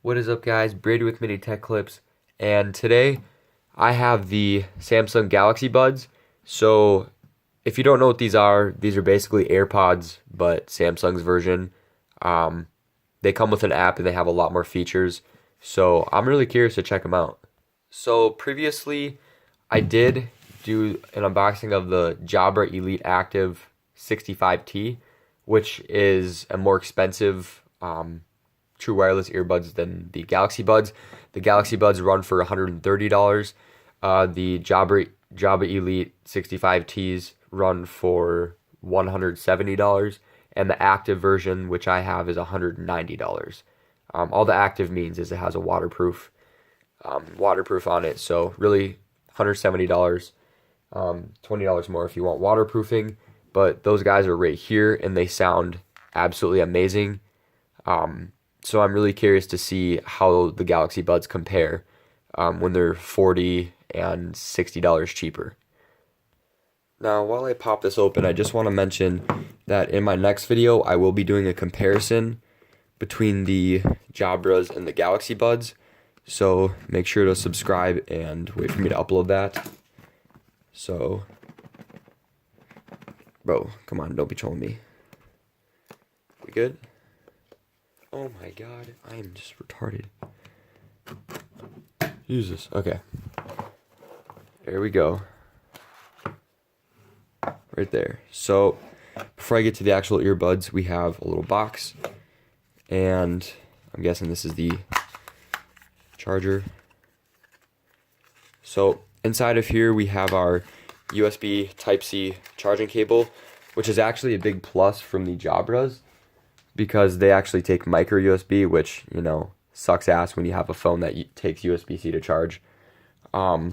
What is up, guys? Brady with Mini Tech Clips, and today I have the Samsung Galaxy Buds. So, if you don't know what these are basically AirPods, but Samsung's version. They come with an app and they have a lot more features. So, I'm really curious to check them out. So, previously, I did do an unboxing of the Jabra Elite Active 65T, which is a more expensive true wireless earbuds than the Galaxy Buds. The Galaxy Buds run for $130. The Jabra Elite 65Ts run for $170, and the active version, which I have, is $190. All the active means is it has a waterproof on it. So really, $170, $20 more if you want waterproofing. But those guys are right here, and they sound absolutely amazing. So I'm really curious to see how the Galaxy Buds compare when they're $40 and $60 cheaper. Now, while I pop this open, I just want to mention that in my next video, I will be doing a comparison between the Jabras and the Galaxy Buds. So make sure to subscribe and wait for me to upload that. So, bro, come on, don't be trolling me. We good? Oh my god, I am just retarded. Jesus. Okay. There we go. Right there. So, before I get to the actual earbuds, we have a little box. And I'm guessing this is the charger. So, inside of here, we have our USB Type-C charging cable, which is actually a big plus from the Jabras, because they actually take micro USB, which, sucks ass when you have a phone that takes USB-C to charge. So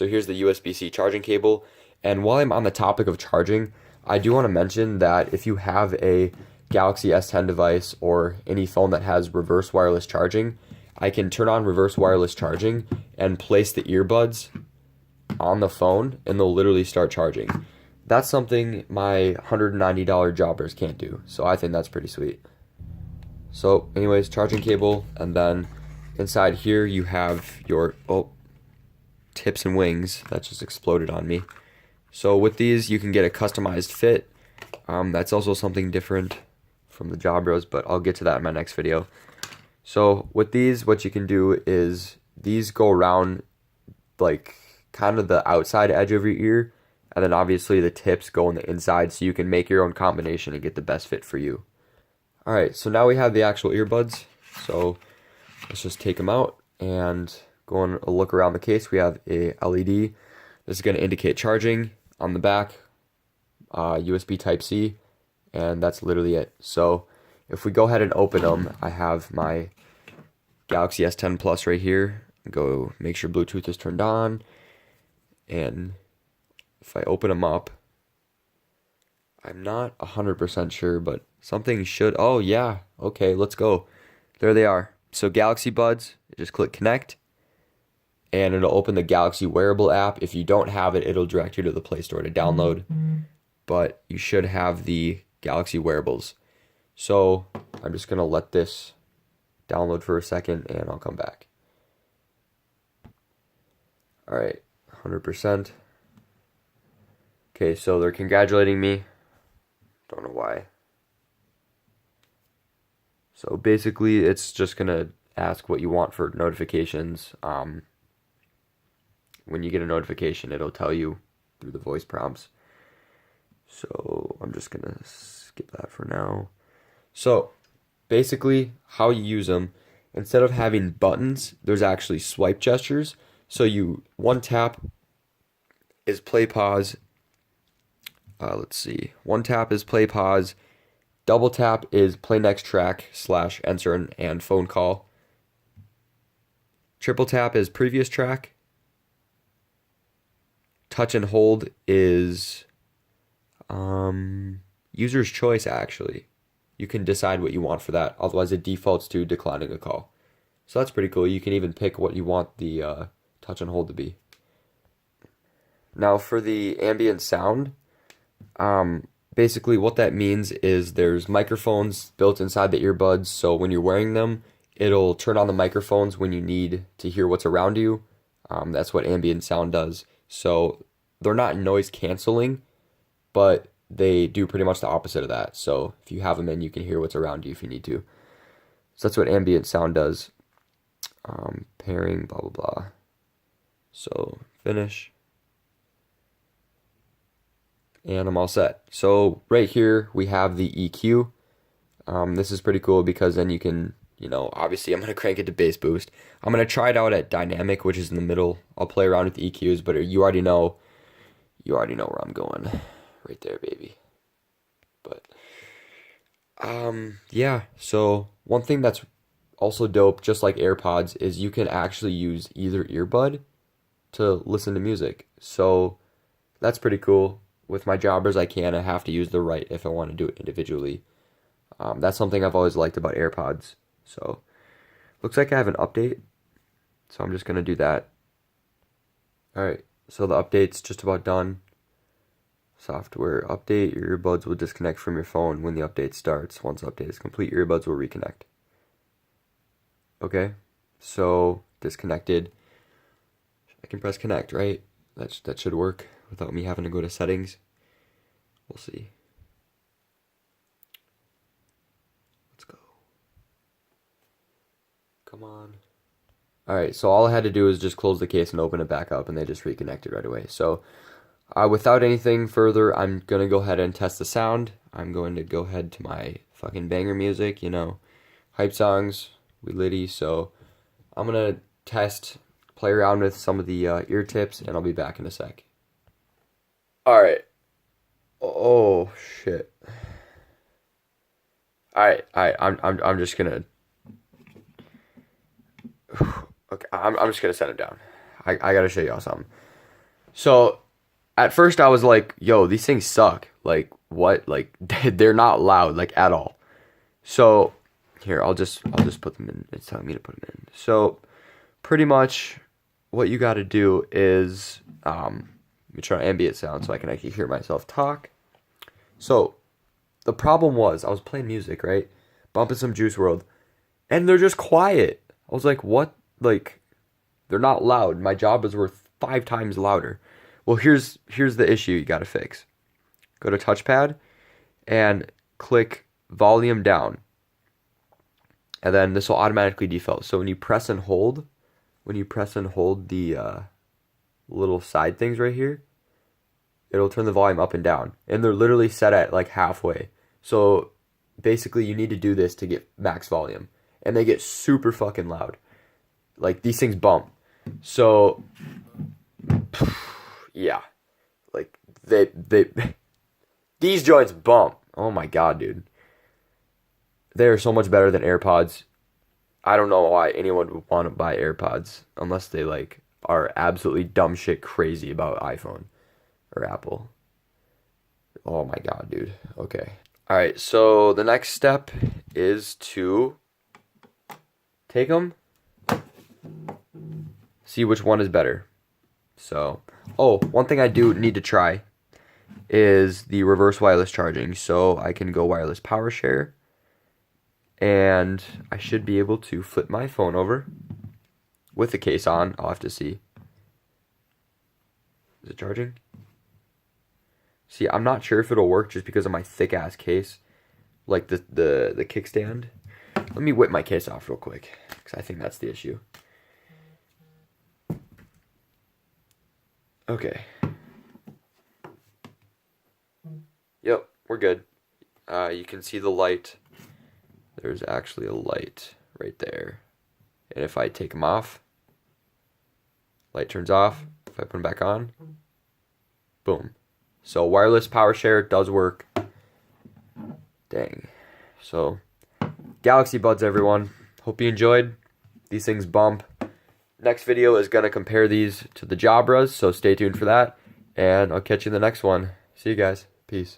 here's the USB-C charging cable. And while I'm on the topic of charging, I do want to mention that if you have a Galaxy S10 device or any phone that has reverse wireless charging, I can turn on reverse wireless charging and place the earbuds on the phone, and they'll literally start charging. That's something my $190 Jabras can't do, so I think that's pretty sweet. So anyways, charging cable, and then inside here you have your tips and wings. That just exploded on me. So with these you can get a customized fit. That's also something different from the Jabras, but I'll get to that in my next video. So with these, what you can do is these go around like kind of the outside edge of your ear, and then obviously the tips go on the inside, so you can make your own combination and get the best fit for you. Alright, so now we have the actual earbuds. So let's just take them out and go on a look around the case. We have a LED. This is going to indicate charging. On the back, USB Type-C, and that's literally it. So if we go ahead and open them, I have my Galaxy S10 Plus right here. Go make sure Bluetooth is turned on, and if I open them up, I'm not 100% sure, but something should, oh yeah, okay, let's go. There they are. So Galaxy Buds, just click connect, and it'll open the Galaxy Wearable app. If you don't have it, it'll direct you to the Play Store to download, but you should have the Galaxy Wearables. So I'm just going to let this download for a second, and I'll come back. Alright, 100%. Okay, so they're congratulating me. Don't know why. So basically, it's just going to ask what you want for notifications. When you get a notification, it'll tell you through the voice prompts. So I'm just going to skip that for now. So basically, how you use them, instead of having buttons, there's actually swipe gestures. So one tap is play pause. Let's see. One tap is play pause. Double tap is play next track / enter and phone call. Triple tap is previous track. Touch and hold is user's choice, actually. You can decide what you want for that. Otherwise, it defaults to declining a call. So that's pretty cool. You can even pick what you want the touch and hold to be. Now for the ambient sound, basically what that means is there's microphones built inside the earbuds, so when you're wearing them, it'll turn on the microphones when you need to hear what's around you. That's what ambient sound does. So they're not noise canceling, but they do pretty much the opposite of that. So if you have them in, you can hear what's around you if you need to. So that's what ambient sound does. Pairing, blah, blah, blah. So finish. And I'm all set. So right here we have the EQ. This is pretty cool because then you can, obviously I'm going to crank it to bass boost. I'm going to try it out at dynamic, which is in the middle. I'll play around with the EQs, but you already know where I'm going. Right there, baby. But, yeah. So one thing that's also dope, just like AirPods, is you can actually use either earbud to listen to music. So that's pretty cool. With my Jabras, I have to use the right if I want to do it individually. That's something I've always liked about AirPods. So, looks like I have an update. So I'm just going to do that. Alright, so the update's just about done. Software update. Your earbuds will disconnect from your phone when the update starts. Once the update is complete, your earbuds will reconnect. Okay, so disconnected. I can press connect, right? That should work without me having to go to settings. We'll see. Let's go. Come on. Alright, so all I had to do is just close the case and open it back up, and they just reconnected right away. So, without anything further, I'm going to go ahead and test the sound. I'm going to go ahead to my fucking banger music, hype songs, we litty. So, I'm going to play around with some of the ear tips, and I'll be back in a sec. Alright. Oh, shit. Alright, I'm just gonna... Okay, I'm just gonna set it down. I gotta show y'all something. So, at first I was like, yo, these things suck. Like, what? Like, they're not loud, like, at all. So, here, I'll just put them in. It's telling me to put them in. So, pretty much, what you gotta do is, let me try ambient sound so I can actually hear myself talk. So, the problem was, I was playing music, right? Bumping some Juice WRLD, and they're just quiet. I was like, what? Like, they're not loud. My Jabras were 5 times louder. Well, here's the issue you gotta fix. Go to touchpad, and click volume down. And then this will automatically default. So when you press and hold the little side things right here, it'll turn the volume up and down. And they're literally set at like halfway. So basically you need to do this to get max volume. And they get super fucking loud. Like these things bump. So yeah. Like they these joints bump. Oh my god, dude. They are so much better than AirPods. I don't know why anyone would want to buy AirPods unless they like are absolutely dumb shit crazy about iPhone or Apple. Oh my god, dude. Okay. All right, so the next step is to take them, see which one is better. So, one thing I do need to try is the reverse wireless charging. So I can go wireless power share, and I should be able to flip my phone over with the case on. I'll have to see. Is it charging? See, I'm not sure if it'll work just because of my thick ass case, like the kickstand. Let me whip my case off real quick because I think that's the issue. Okay. Yep, we're good. You can see the light. There's actually a light right there. And if I take them off, light turns off. If I put them back on, boom. So wireless power share does work. Dang. So Galaxy Buds, everyone. Hope you enjoyed. These things bump. Next video is going to compare these to the Jabras, so stay tuned for that. And I'll catch you in the next one. See you guys. Peace.